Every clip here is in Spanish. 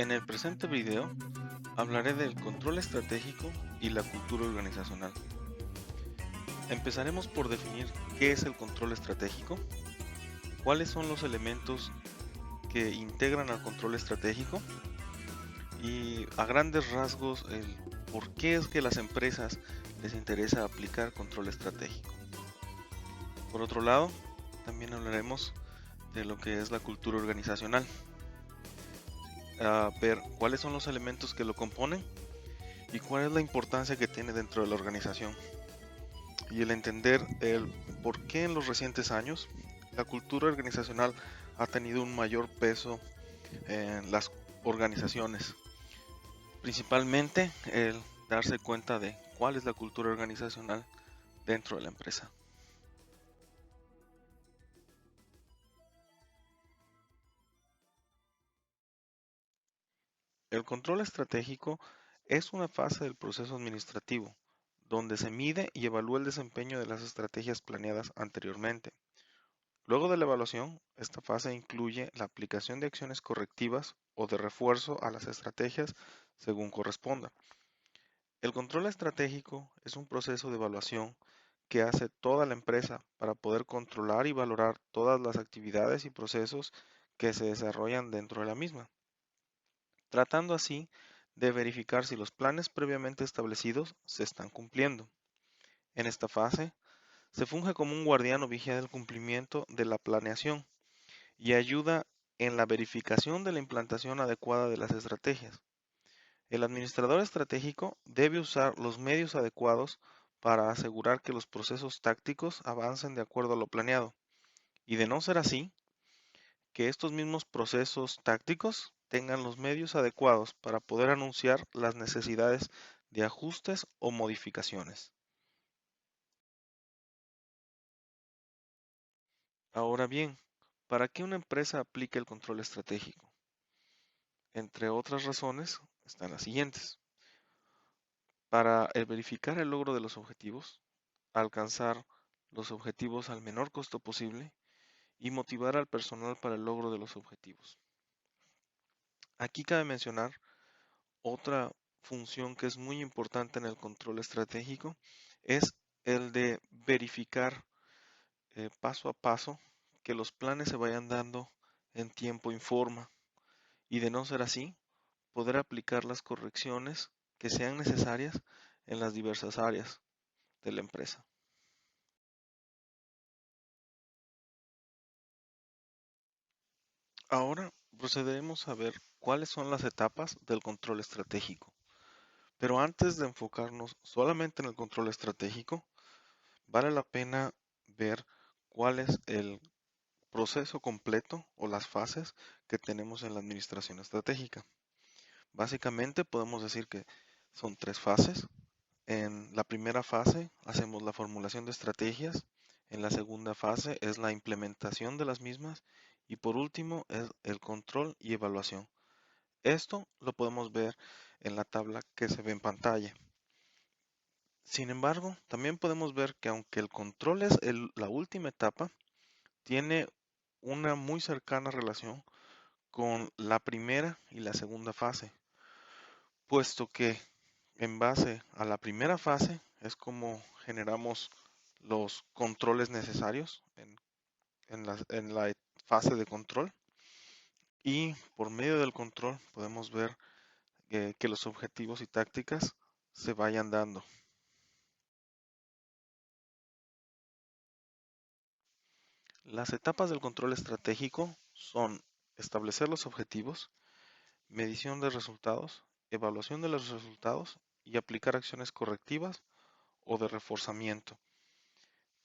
En el presente video hablaré del control estratégico y la cultura organizacional. Empezaremos por definir qué es el control estratégico, cuáles son los elementos que integran al control estratégico y a grandes rasgos el por qué es que a las empresas les interesa aplicar control estratégico. Por otro lado, también hablaremos de lo que es la cultura organizacional, a ver cuáles son los elementos que lo componen y cuál es la importancia que tiene dentro de la organización, y el entender el por qué en los recientes años la cultura organizacional ha tenido un mayor peso en las organizaciones. Principalmente el darse cuenta de cuál es la cultura organizacional dentro de la empresa. El control estratégico es una fase del proceso administrativo donde se mide y evalúa el desempeño de las estrategias planeadas anteriormente. Luego de la evaluación, esta fase incluye la aplicación de acciones correctivas o de refuerzo a las estrategias según corresponda. El control estratégico es un proceso de evaluación que hace toda la empresa para poder controlar y valorar todas las actividades y procesos que se desarrollan dentro de la misma, tratando así de verificar si los planes previamente establecidos se están cumpliendo. En esta fase, se funge como un guardián o vigía del cumplimiento de la planeación y ayuda en la verificación de la implantación adecuada de las estrategias. El administrador estratégico debe usar los medios adecuados para asegurar que los procesos tácticos avancen de acuerdo a lo planeado, y de no ser así, que estos mismos procesos tácticos tengan los medios adecuados para poder anunciar las necesidades de ajustes o modificaciones. Ahora bien, ¿para qué una empresa aplica el control estratégico? Entre otras razones están las siguientes: para verificar el logro de los objetivos, alcanzar los objetivos al menor costo posible y motivar al personal para el logro de los objetivos. Aquí cabe mencionar otra función que es muy importante en el control estratégico, es el de verificar paso a paso que los planes se vayan dando en tiempo y forma, y de no ser así, poder aplicar las correcciones que sean necesarias en las diversas áreas de la empresa. Ahora procederemos a ver cuáles son las etapas del control estratégico. Pero antes de enfocarnos solamente en el control estratégico, vale la pena ver cuál es el proceso completo o las fases que tenemos en la administración estratégica. Básicamente podemos decir que son tres fases. En la primera fase hacemos la formulación de estrategias, en la segunda fase es la implementación de las mismas y por último es el control y evaluación. Esto lo podemos ver en la tabla que se ve en pantalla. Sin embargo, también podemos ver que aunque el control es la última etapa, tiene una muy cercana relación con la primera y la segunda fase, puesto que en base a la primera fase es como generamos los controles necesarios en la fase de control, y por medio del control podemos ver que los objetivos y tácticas se vayan dando. Las etapas del control estratégico son establecer los objetivos, medición de resultados, evaluación de los resultados y aplicar acciones correctivas o de reforzamiento.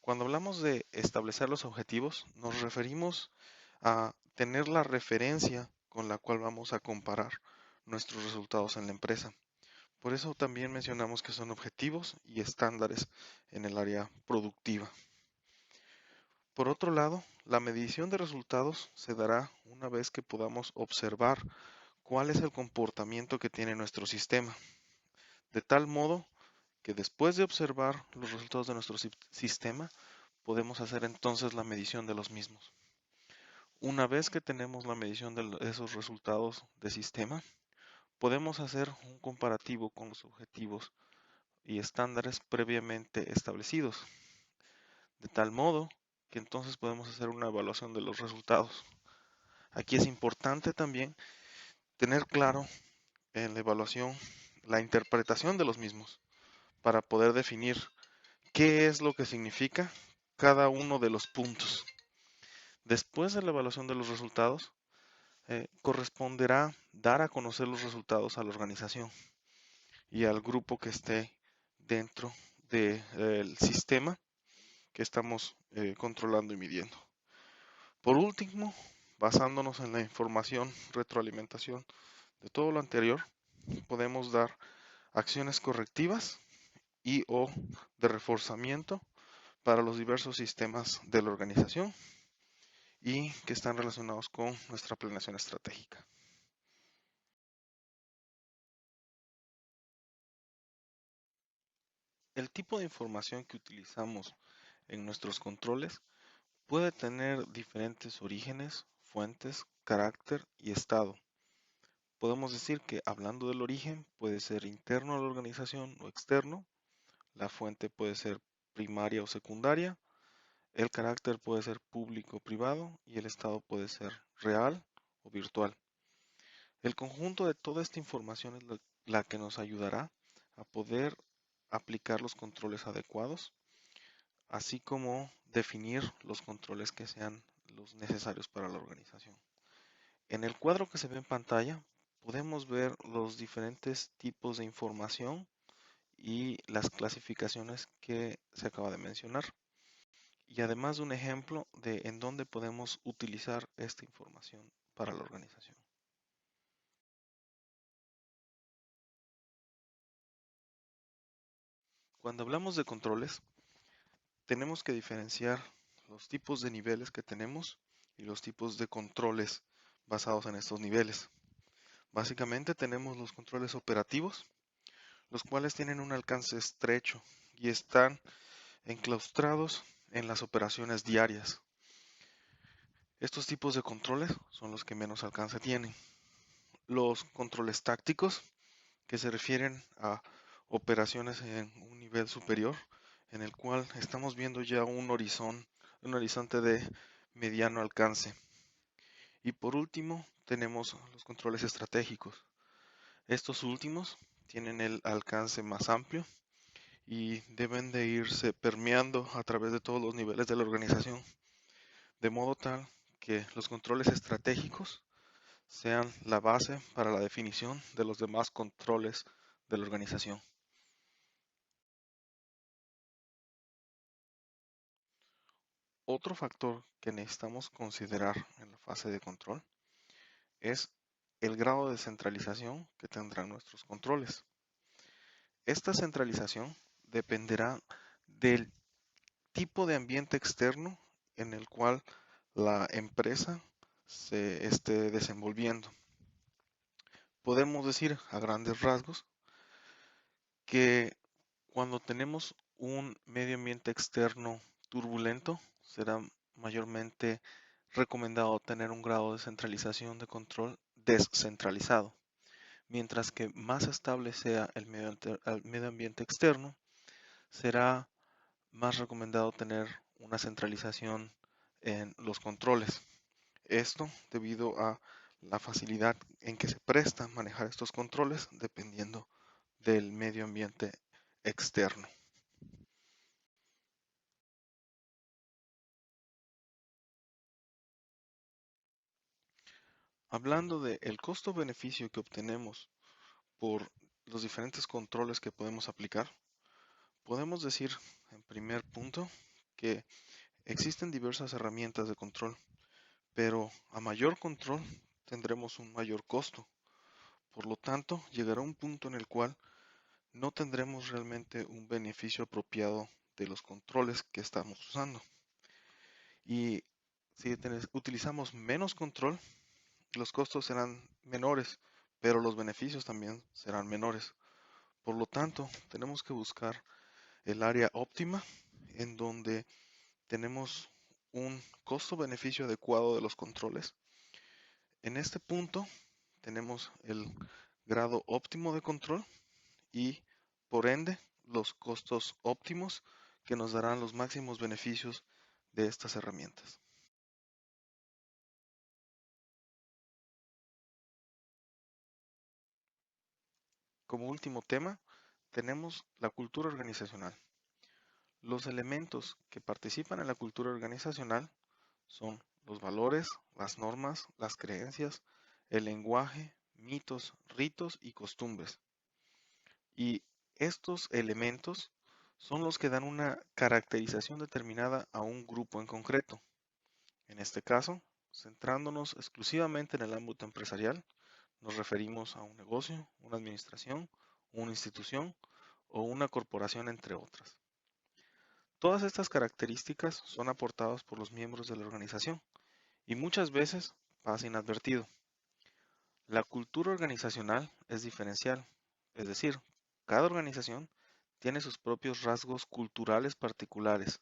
Cuando hablamos de establecer los objetivos, nos referimos a tener la referencia con la cual vamos a comparar nuestros resultados en la empresa. Por eso también mencionamos que son objetivos y estándares en el área productiva. Por otro lado, la medición de resultados se dará una vez que podamos observar cuál es el comportamiento que tiene nuestro sistema, de tal modo que después de observar los resultados de nuestro sistema, podemos hacer entonces la medición de los mismos. Una vez que tenemos la medición de esos resultados de sistema, podemos hacer un comparativo con los objetivos y estándares previamente establecidos, de tal modo que entonces podemos hacer una evaluación de los resultados. Aquí es importante también tener claro en la evaluación la interpretación de los mismos para poder definir qué es lo que significa cada uno de los puntos. Después de la evaluación de los resultados, corresponderá dar a conocer los resultados a la organización y al grupo que esté dentro del sistema que estamos controlando y midiendo. Por último, basándonos en la información, retroalimentación de todo lo anterior, podemos dar acciones correctivas y o de reforzamiento para los diversos sistemas de la organización y que están relacionados con nuestra planeación estratégica. El tipo de información que utilizamos en nuestros controles puede tener diferentes orígenes, fuentes, carácter y estado. Podemos decir que hablando del origen puede ser interno a la organización o externo, la fuente puede ser primaria o secundaria, el carácter puede ser público o privado y el estado puede ser real o virtual. El conjunto de toda esta información es la que nos ayudará a poder aplicar los controles adecuados, así como definir los controles que sean los necesarios para la organización. En el cuadro que se ve en pantalla podemos ver los diferentes tipos de información y las clasificaciones que se acaba de mencionar. Y además de un ejemplo de en dónde podemos utilizar esta información para la organización. Cuando hablamos de controles, tenemos que diferenciar los tipos de niveles que tenemos y los tipos de controles basados en estos niveles. Básicamente tenemos los controles operativos, los cuales tienen un alcance estrecho y están enclaustrados en las operaciones diarias. Estos tipos de controles son los que menos alcance tienen. Los controles tácticos, que se refieren a operaciones en un nivel superior, en el cual estamos viendo ya un horizonte de mediano alcance. Y por último, tenemos los controles estratégicos. Estos últimos tienen el alcance más amplio y deben de irse permeando a través de todos los niveles de la organización, de modo tal que los controles estratégicos sean la base para la definición de los demás controles de la organización. Otro factor que necesitamos considerar en la fase de control es el grado de centralización que tendrán nuestros controles. Esta centralización dependerá del tipo de ambiente externo en el cual la empresa se esté desenvolviendo. Podemos decir a grandes rasgos que cuando tenemos un medio ambiente externo turbulento, será mayormente recomendado tener un grado de centralización de control descentralizado. Mientras que más estable sea el medio ambiente externo, será más recomendado tener una centralización en los controles. Esto debido a la facilidad en que se presta manejar estos controles dependiendo del medio ambiente externo. Hablando del costo-beneficio que obtenemos por los diferentes controles que podemos aplicar, podemos decir en primer punto que existen diversas herramientas de control, pero a mayor control tendremos un mayor costo. Por lo tanto, llegará un punto en el cual no tendremos realmente un beneficio apropiado de los controles que estamos usando. Y si utilizamos menos control, los costos serán menores, pero los beneficios también serán menores. Por lo tanto, tenemos que buscar el área óptima en donde tenemos un costo-beneficio adecuado de los controles. En este punto tenemos el grado óptimo de control y, por ende, los costos óptimos que nos darán los máximos beneficios de estas herramientas. Como último tema, tenemos la cultura organizacional. Los elementos que participan en la cultura organizacional son los valores, las normas, las creencias, el lenguaje, mitos, ritos y costumbres. Y estos elementos son los que dan una caracterización determinada a un grupo en concreto. En este caso, centrándonos exclusivamente en el ámbito empresarial, nos referimos a un negocio, una administración, una institución o una corporación, entre otras. Todas estas características son aportadas por los miembros de la organización y muchas veces pasa inadvertido. La cultura organizacional es diferencial, es decir, cada organización tiene sus propios rasgos culturales particulares.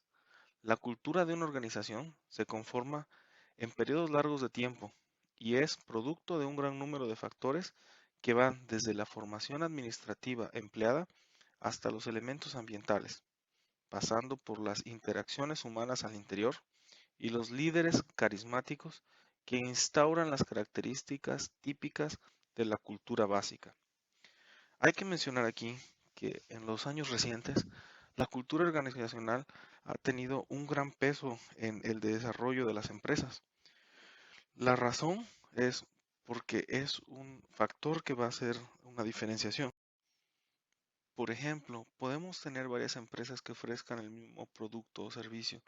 La cultura de una organización se conforma en periodos largos de tiempo y es producto de un gran número de factores que van desde la formación administrativa empleada hasta los elementos ambientales, pasando por las interacciones humanas al interior y los líderes carismáticos que instauran las características típicas de la cultura básica. Hay que mencionar aquí que en los años recientes la cultura organizacional ha tenido un gran peso en el desarrollo de las empresas. La razón es porque es un factor que va a hacer una diferenciación. Por ejemplo, podemos tener varias empresas que ofrezcan el mismo producto o servicio,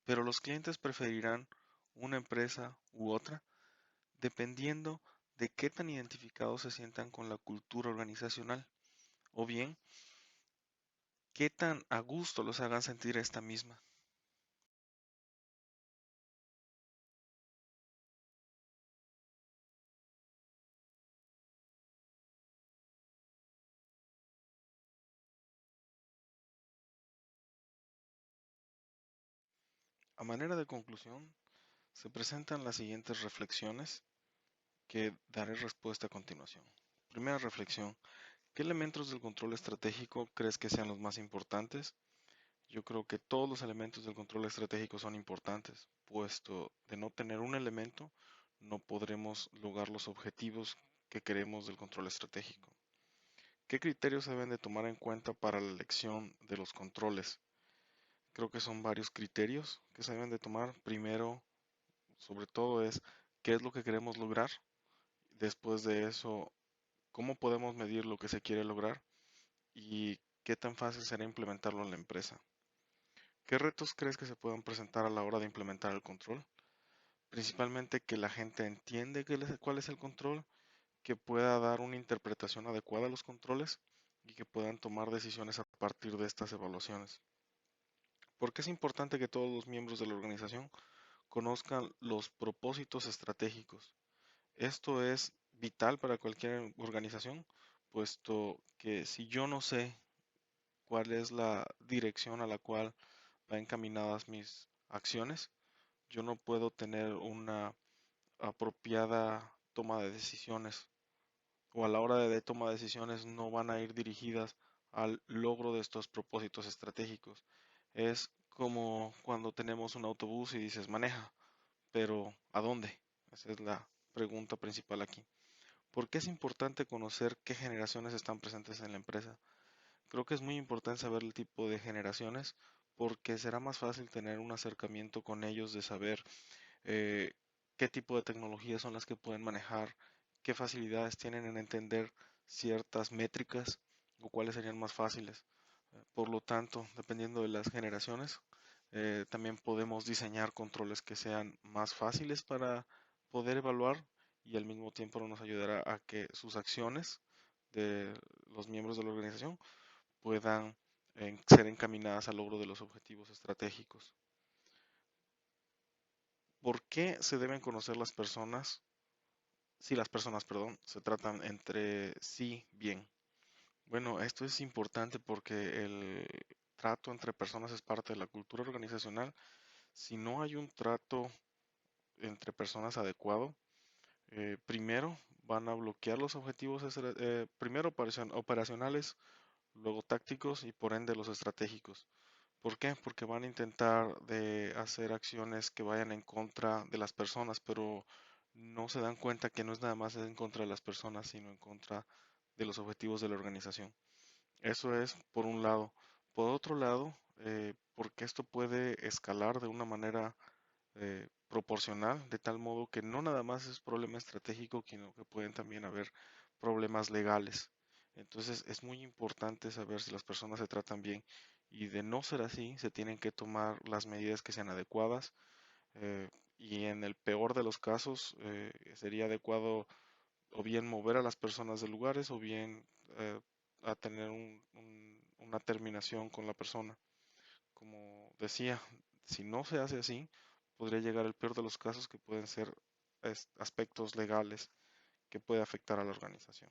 pero los clientes preferirán una empresa u otra dependiendo de qué tan identificados se sientan con la cultura organizacional o bien qué tan a gusto los hagan sentir esta misma. A manera de conclusión, se presentan las siguientes reflexiones que daré respuesta a continuación. Primera reflexión, ¿qué elementos del control estratégico crees que sean los más importantes? Yo creo que todos los elementos del control estratégico son importantes, puesto de no tener un elemento, no podremos lograr los objetivos que queremos del control estratégico. ¿Qué criterios se deben de tomar en cuenta para la elección de los controles? Creo que son varios criterios que se deben de tomar. Primero, sobre todo, es qué es lo que queremos lograr. Después de eso, cómo podemos medir lo que se quiere lograr y qué tan fácil será implementarlo en la empresa. ¿Qué retos crees que se puedan presentar a la hora de implementar el control? Principalmente que la gente entiende cuál es el control, que pueda dar una interpretación adecuada a los controles y que puedan tomar decisiones a partir de estas evaluaciones. ¿Por qué es importante que todos los miembros de la organización conozcan los propósitos estratégicos? Esto es vital para cualquier organización, puesto que si yo no sé cuál es la dirección a la cual van encaminadas mis acciones, yo no puedo tener una apropiada toma de decisiones o a la hora de toma de decisiones no van a ir dirigidas al logro de estos propósitos estratégicos. Es como cuando tenemos un autobús y dices maneja, pero ¿a dónde? Esa es la pregunta principal aquí. ¿Por qué es importante conocer qué generaciones están presentes en la empresa? Creo que es muy importante saber el tipo de generaciones porque será más fácil tener un acercamiento con ellos de saber eh, qué tipo de tecnologías son las que pueden manejar, qué facilidades tienen en entender ciertas métricas o cuáles serían más fáciles. Por lo tanto, dependiendo de las generaciones, también podemos diseñar controles que sean más fáciles para poder evaluar y al mismo tiempo nos ayudará a que sus acciones de los miembros de la organización puedan ser encaminadas al logro de los objetivos estratégicos. ¿Por qué se deben conocer las personas? Si las personas, perdón, se tratan entre sí bien. Bueno, esto es importante porque el trato entre personas es parte de la cultura organizacional. Si no hay un trato entre personas adecuado, primero van a bloquear los objetivos primero operacionales, luego tácticos y por ende los estratégicos. ¿Por qué? Porque van a intentar de hacer acciones que vayan en contra de las personas, pero no se dan cuenta que no es nada más en contra de las personas, sino en contra de los objetivos de la organización. Eso es por un lado. Por otro lado, porque esto puede escalar de una manera proporcional, de tal modo que no nada más es problema estratégico, sino que pueden también haber problemas legales. Entonces es muy importante saber si las personas se tratan bien y de no ser así, se tienen que tomar las medidas que sean adecuadas y en el peor de los casos sería adecuado o bien mover a las personas de lugares o bien a tener una terminación con la persona. Como decía, si no se hace así, podría llegar el peor de los casos que pueden ser aspectos legales que puede afectar a la organización.